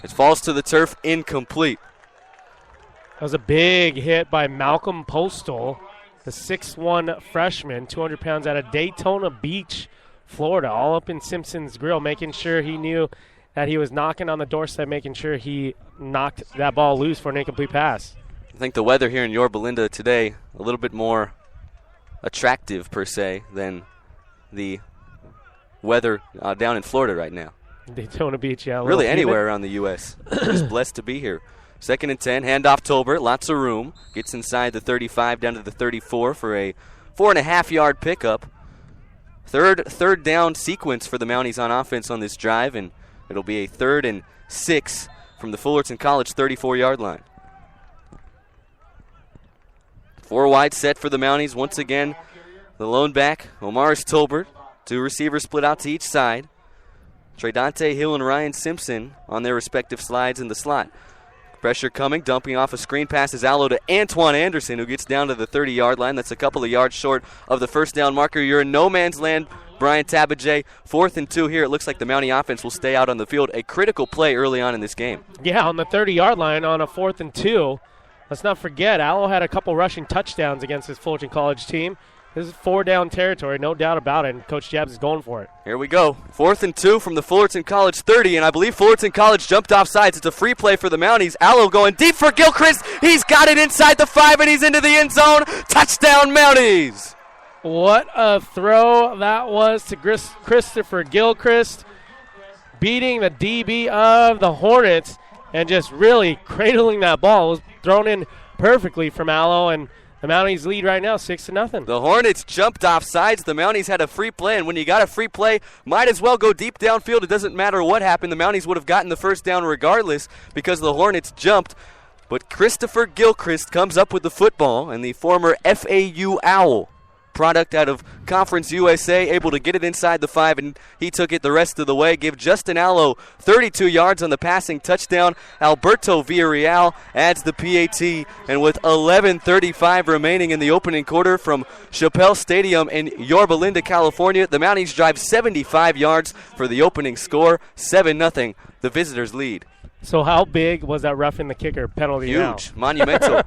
It falls to the turf, incomplete. That was a big hit by Malcolm Postal, the 6'1 freshman, 200 pounds out of Daytona Beach, Florida, all up in Simpson's grill, making sure he knew that he was knocking on the doorstep, making sure he knocked that ball loose for an incomplete pass. I think the weather here in Yorba Linda today a little bit more attractive, per se, than the weather down in Florida right now. Daytona Beach, yeah. Really anywhere around the U.S. Just blessed to be here. 2nd and 10, handoff Tolbert, lots of room. Gets inside the 35 down to the 34 for a 4.5-yard pickup. Third down sequence for the Mounties on offense on this drive, and it'll be a 3rd and 6 from the Fullerton College 34-yard line. 4 wide set for the Mounties. Once again, the lone back, Omaris Tolbert. 2 receivers split out to each side. Tredante Hill and Ryan Simpson on their respective slides in the slot. Pressure coming, dumping off a screen pass is Allo to Antoine Anderson, who gets down to the 30-yard line. That's a couple of yards short of the first down marker. You're in no man's land, Brian Tabajay. 4th and 2 here. It looks like the Mountie offense will stay out on the field. A critical play early on in this game. Yeah, on the 30-yard line on a 4th and 2. Let's not forget, Allo had a couple rushing touchdowns against his Fullerton College team. This is 4-down territory, no doubt about it, and Coach Jabs is going for it. Here we go. 4th and 2 from the Fullerton College 30, and I believe Fullerton College jumped off sides. It's a free play for the Mounties. Allo going deep for Gilchrist. He's got it inside the 5, and he's into the end zone. Touchdown, Mounties. What a throw that was to Christopher Gilchrist, beating the DB of the Hornets and just really cradling that ball. It was thrown in perfectly from Allo, and the Mounties lead right now 6-0. The Hornets jumped off sides. The Mounties had a free play, and when you got a free play, might as well go deep downfield. It doesn't matter what happened. The Mounties would have gotten the first down regardless because the Hornets jumped. But Christopher Gilchrist comes up with the football, and the former FAU Owl, product out of Conference USA, able to get it inside the 5, and he took it the rest of the way. Give Justin Allo 32 yards on the passing touchdown. Alberto Villarreal adds the PAT, and with 11:35 remaining in the opening quarter from Chappelle Stadium in Yorba Linda, California, the Mounties drive 75 yards for the opening score. 7-0, the visitors lead. So how big was that roughing the kicker penalty now? Huge, monumental.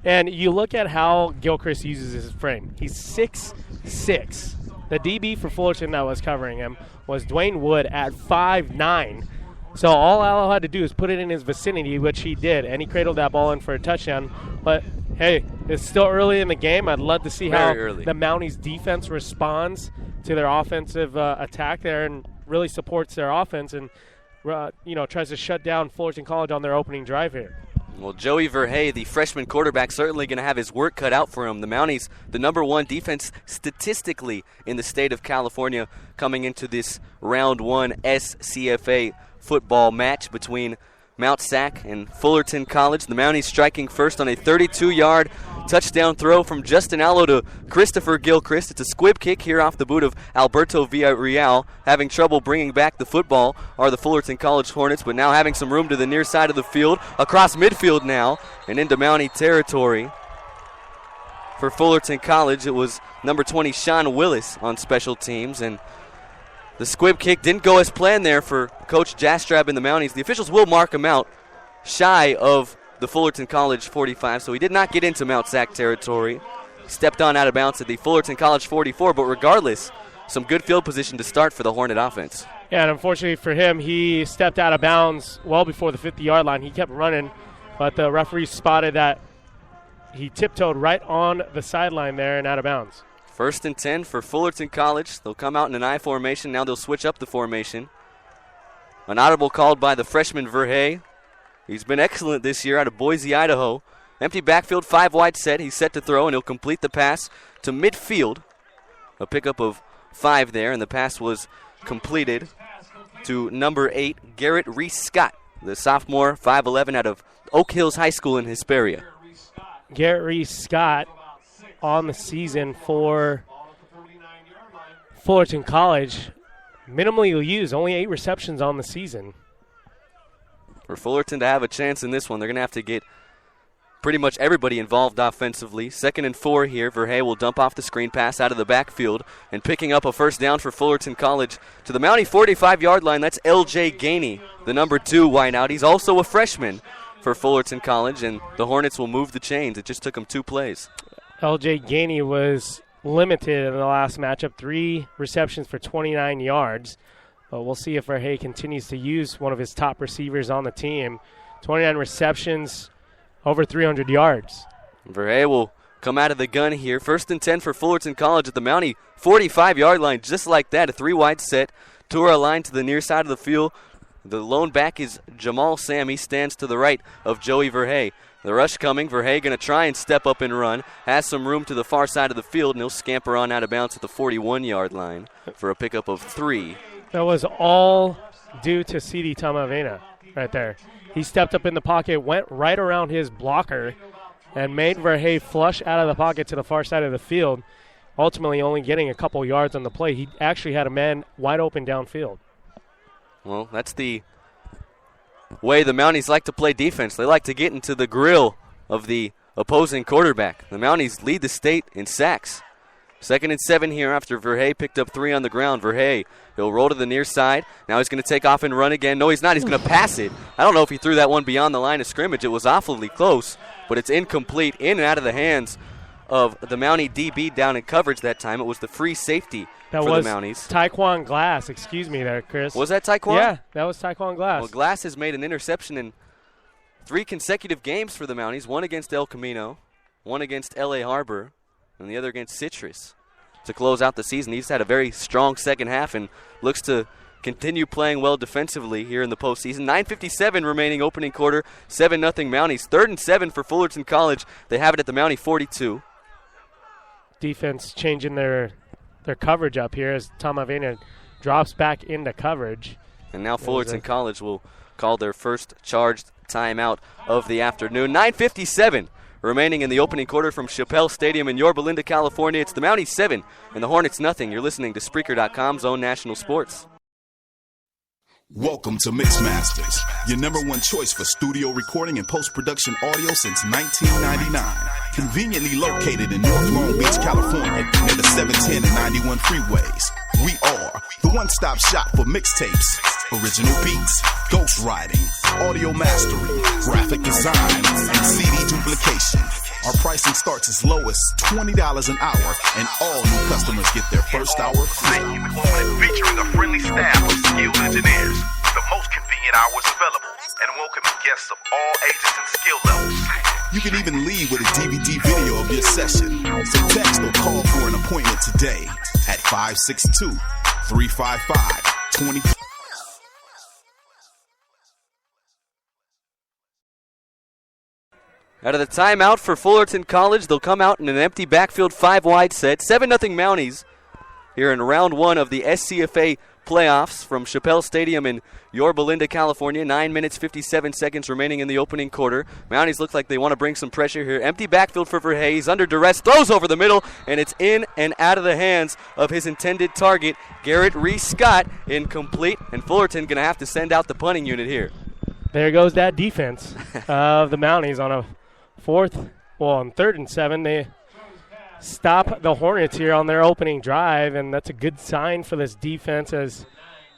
And you look at how Gilchrist uses his frame. He's 6'6". The DB for Fullerton that was covering him was Dwayne Wood at 5'9". So all Allo had to do is put it in his vicinity, which he did, and he cradled that ball in for a touchdown. But, hey, it's still early in the game. I'd love to see how the Mounties defense responds to their offensive attack there and really supports their offense and, tries to shut down Fullerton College on their opening drive here. Well, Joey Verhey, the freshman quarterback, certainly going to have his work cut out for him. The Mounties, the number 1 defense statistically in the state of California, coming into this round 1 SCFA football match between Mount Sac and Fullerton College. The Mounties striking first on a 32-yard touchdown throw from Justin Allo to Christopher Gilchrist. It's a squib kick here off the boot of Alberto Villarreal. Having trouble bringing back the football are the Fullerton College Hornets, but now having some room to the near side of the field, across midfield now, and into Mountie territory. For Fullerton College, it was number 20, Sean Willis, on special teams, and the squib kick didn't go as planned there for Coach Jastrab and the Mounties. The officials will mark him out shy of the Fullerton College 45, so he did not get into Mount Sac territory. Stepped on out of bounds at the Fullerton College 44, but regardless, some good field position to start for the Hornet offense. Yeah, and unfortunately for him, he stepped out of bounds well before the 50-yard line. He kept running, but the referee spotted that he tiptoed right on the sideline there and out of bounds. 1st and 10 for Fullerton College. They'll come out in an I formation. Now they'll switch up the formation. An audible called by the freshman Verhey. He's been excellent this year out of Boise, Idaho. Empty backfield, 5 wide set. He's set to throw, and he'll complete the pass to midfield. A pickup of 5 there, and the pass was completed to number 8, Garrett Reese-Scott, the sophomore, 5'11", out of Oak Hills High School in Hesperia. Garrett Reese-Scott on the season for Fullerton College. Minimally used, only 8 receptions on the season. For Fullerton to have a chance in this one, they're going to have to get pretty much everybody involved offensively. 2nd and 4 here. Verhey will dump off the screen pass out of the backfield and picking up a first down for Fullerton College to the Mountie 45-yard line. That's L.J. Gainey, the number 2 wideout. He's also a freshman for Fullerton College, and the Hornets will move the chains. It just took them 2 plays. L.J. Gainey was limited in the last matchup, 3 receptions for 29 yards. But we'll see if Verhey continues to use one of his top receivers on the team. 29 receptions, over 300 yards. Verhey will come out of the gun here. 1st and 10 for Fullerton College at the Mountie 45-yard line, just like that. A 3-wide set. 2 are aligned to the near side of the field. The lone back is Jamal Sam. He stands to the right of Joey Verhey. The rush coming. Verhey going to try and step up and run. Has some room to the far side of the field, and he'll scamper on out of bounds at the 41-yard line for a pickup of 3. That was all due to C.D. Tamavena right there. He stepped up in the pocket, went right around his blocker, and made Verhey flush out of the pocket to the far side of the field, ultimately only getting a couple yards on the play. He actually had a man wide open downfield. Well, that's the way the Mounties like to play defense. They like to get into the grill of the opposing quarterback. The Mounties lead the state in sacks. 2nd and 7 here after Verhey picked up 3 on the ground. Verhey, he'll roll to the near side. Now he's going to take off and run again. No, he's not. He's going to pass it. I don't know if he threw that one beyond the line of scrimmage. It was awfully close, but it's incomplete, in and out of the hands of the Mountie DB down in coverage that time. It was the free safety for the Mounties. Taekwon Glass, excuse me there, Chris. Was that Taekwon? Yeah, that was Taekwon Glass. Well, Glass has made an interception in 3 consecutive games for the Mounties, 1 against El Camino, 1 against L.A. Harbor, and the other against Citrus to close out the season. He's had a very strong second half and looks to continue playing well defensively here in the postseason. 9:57 remaining opening quarter, 7-0 Mounties. 3rd and 7 for Fullerton College. They have it at the Mountie 42. Defense changing their coverage up here as Tamavena drops back into coverage. And now Fullerton College will call their first charged timeout of the afternoon. 9:57 remaining in the opening quarter from Chappelle Stadium in Yorba Linda, California. It's the Mounties 7 and the Hornets nothing. You're listening to Spreaker.com's own national sports. Welcome to Mixmasters, your #1 choice for studio recording and post-production audio since 1999. Conveniently located in North Long Beach, California, near the 710 and 91 freeways. We are the one-stop shop for mixtapes, original beats, ghostwriting, audio mastering, graphic design, and CD duplication. Our pricing starts as low as $20 an hour, and all new customers get their first hour free. Featuring a friendly staff of skilled engineers, the most convenient hours available, and welcoming guests of all ages and skill levels. You can even leave with a DVD video of your session. So text or call for an appointment today at 562-355-20. Out of the timeout for Fullerton College, they'll come out in an empty backfield 5-wide set. 7-0 Mounties here in round 1 of the SCFA playoffs from Chappelle Stadium in Yorba Linda, California. 9 minutes, 57 seconds remaining in the opening quarter. Mounties look like they want to bring some pressure here. Empty backfield for Verhey. He's under duress, throws over the middle, and it's in and out of the hands of his intended target, Garrett Reese-Scott, incomplete. And Fullerton going to have to send out the punting unit here. There goes that defense of the Mounties on a 3rd and 7. They stop the Hornets here on their opening drive, and that's a good sign for this defense as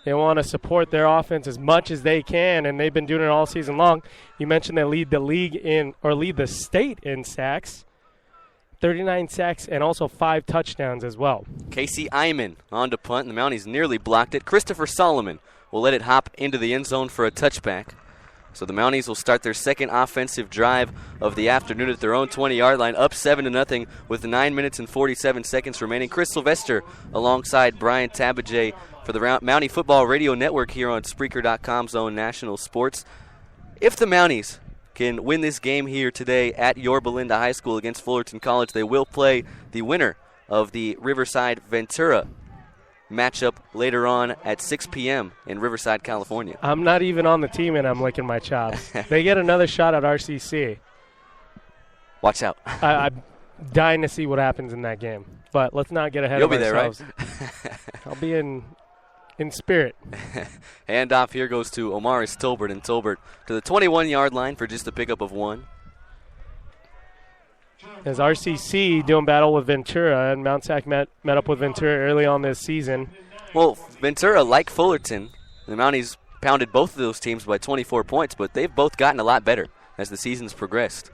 they want to support their offense as much as they can, and they've been doing it all season long. You mentioned they lead the state in sacks, 39 sacks, and also 5 touchdowns as well. Casey Iman on to punt, and the Mounties nearly blocked it. Christopher Solomon will let it hop into the end zone for a touchback. So the Mounties will start their second offensive drive of the afternoon at their own 20-yard line, up 7-0 with 9 minutes and 47 seconds remaining. Chris Sylvester alongside Brian Tabajay for the Mountie Football Radio Network here on Spreaker.com's own national sports. If the Mounties can win this game here today at Yorba Linda High School against Fullerton College, they will play the winner of the Riverside-Ventura matchup later on at 6 p.m. in Riverside, California. I'm not even on the team, and I'm licking my chops. They get another shot at RCC. Watch out. I'm dying to see what happens in that game. But let's not get ahead of ourselves. You'll be there, right? I'll be in spirit. Handoff here goes to Omaris Tolbert, and Tolbert to the 21-yard line for just a pickup of 1. As RCC doing battle with Ventura, and Mount Sac met up with Ventura early on this season. Well, Ventura, like Fullerton, the Mounties pounded both of those teams by 24 points, but they've both gotten a lot better as the season's progressed.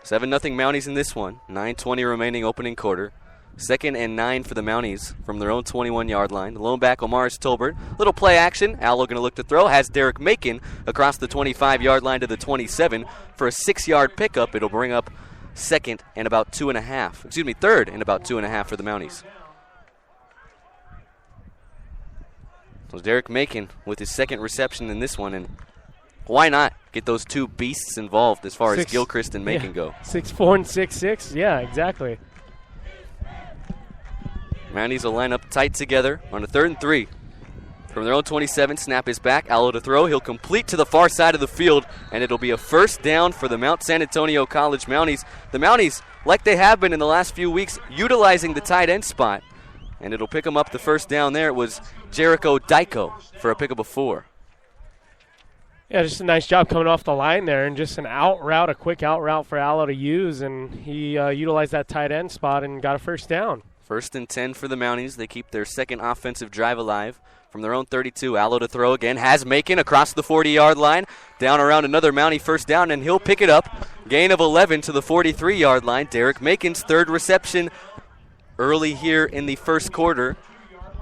7-0 Mounties in this one. 9:20 remaining opening quarter. 2nd and 9 for the Mounties from their own 21-yard line. The lone back, Omaris Tolbert. Little play action. Allo going to look to throw. Has Derek Macon across the 25-yard line to the 27 for a 6-yard pickup. It'll bring up third and about 2.5 for the Mounties. So Derek Macon with his second reception in this one, and why not get those two beasts involved as far as Gilchrist and Macon go? 6'4" and 6'6". Yeah, exactly. Mounties will line up tight together on a 3rd and 3. From their own 27, snap is back. Allo to throw. He'll complete to the far side of the field, and it'll be a first down for the Mount San Antonio College Mounties. The Mounties, like they have been in the last few weeks, utilizing the tight end spot, and it'll pick them up the first down there. It was Jericho Dyko for a pickup of 4. Yeah, just a nice job coming off the line there, and just an out route, a quick out route for Allo to use, and he utilized that tight end spot and got a first down. 1st and 10 for the Mounties. They keep their second offensive drive alive. From their own 32, Allo to throw again. Has Macon across the 40-yard line. Down around another Mountie first down, and he'll pick it up. Gain of 11 to the 43-yard line. Derek Macon's third reception early here in the first quarter.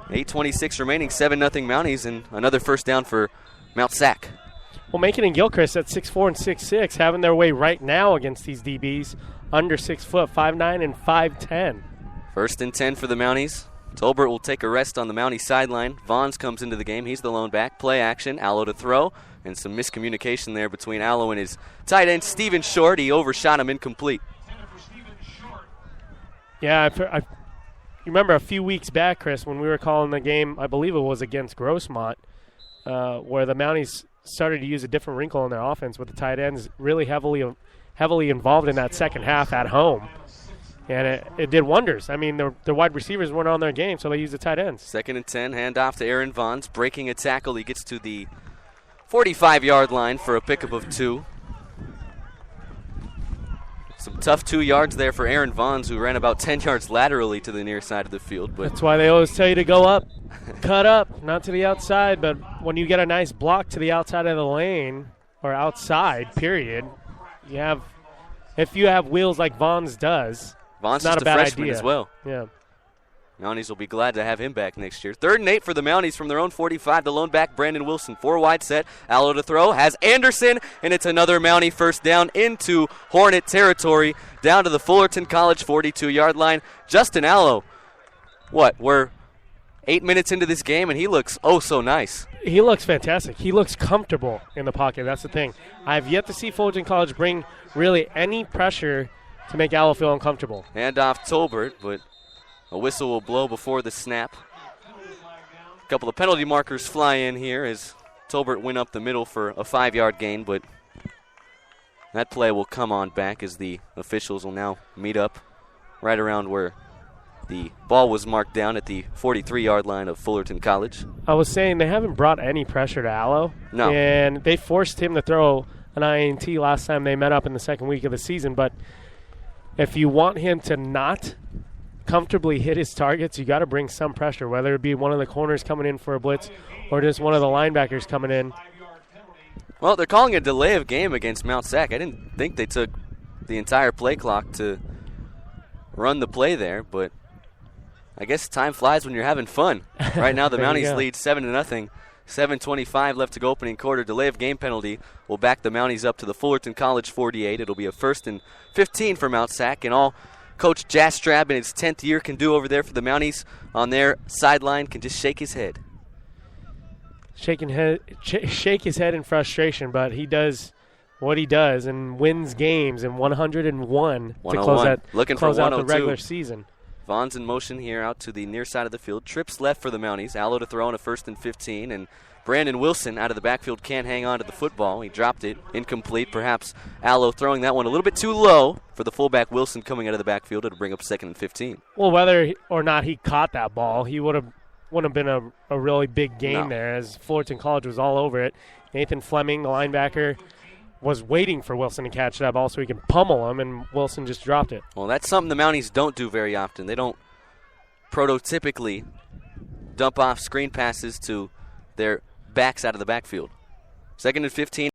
8:26 remaining, 7-0 Mounties, and another first down for Mount Sac. Well, Macon and Gilchrist at 6'4" and 6'6", having their way right now against these DBs under 6 foot, 5'9" and 5'10". 1st and 10 for the Mounties. Tolbert will take a rest on the Mountie sideline. Vaughns comes into the game. He's the lone back. Play action. Allo to throw. And some miscommunication there between Allo and his tight end, Steven Short. He overshot him, incomplete. Yeah, you remember a few weeks back, Chris, when we were calling the game, I believe it was against Grossmont, where the Mounties started to use a different wrinkle in their offense with the tight ends really heavily involved in that second half at home. And it did wonders. I mean, the wide receivers weren't on their game, so they used the tight ends. 2nd and 10, handoff to Aaron Vaughns. Breaking a tackle, he gets to the 45-yard line for a pickup of 2. Some tough 2 yards there for Aaron Vaughns, who ran about 10 yards laterally to the near side of the field. But that's why they always tell you to go up, cut up, not to the outside. But when you get a nice block to the outside of the lane, or outside, period, if you have wheels like Vaughns does, Vaughn's not just a bad freshman idea as well. Yeah. Mounties will be glad to have him back next year. 3rd and 8 for the Mounties from their own 45. The lone back, Brandon Wilson. 4 wide set. Allo to throw. Has Anderson, and it's another Mountie first down into Hornet territory. Down to the Fullerton College 42-yard line. Justin Allo, we're 8 minutes into this game, and he looks so nice. He looks fantastic. He looks comfortable in the pocket. That's the thing. I've yet to see Fullerton College bring really any pressure to make Allo feel uncomfortable. Handoff Tolbert, but a whistle will blow before the snap. A couple of penalty markers fly in here as Tolbert went up the middle for a 5-yard gain, but that play will come on back as the officials will now meet up right around where the ball was marked down at the 43-yard line of Fullerton College. I was saying they haven't brought any pressure to Allo. No. And they forced him to throw an INT last time they met up in the second week of the season, but if you want him to not comfortably hit his targets, you got to bring some pressure, whether it be one of the corners coming in for a blitz or just one of the linebackers coming in. Well, they're calling a delay of game against Mount Sac. I didn't think they took the entire play clock to run the play there, but I guess time flies when you're having fun. Right now the Mounties lead 7-0. 7:25 left to go opening quarter. Delay of game penalty will back the Mounties up to the Fullerton College 48. It'll be a 1st and 15 for Mount Sac, and all Coach Jastrab in his 10th year can do over there for the Mounties on their sideline can just shake his head. Shake his head in frustration, but he does what he does and wins games in 101 to close out the regular season. Vaughn's in motion here out to the near side of the field. Trips left for the Mounties. Allo to throw on a 1st and 15, and Brandon Wilson out of the backfield can't hang on to the football. He dropped it, incomplete. Perhaps Allo throwing that one a little bit too low for the fullback Wilson coming out of the backfield. It'll bring up 2nd and 15. Well, whether or not he caught that ball, he wouldn't have been a really big gain there, as Fullerton College was all over it. Nathan Fleming, the linebacker, was waiting for Wilson to catch that ball so he can pummel him, and Wilson just dropped it. Well, that's something the Mounties don't do very often. They don't prototypically dump off screen passes to their backs out of the backfield. 2nd and 15.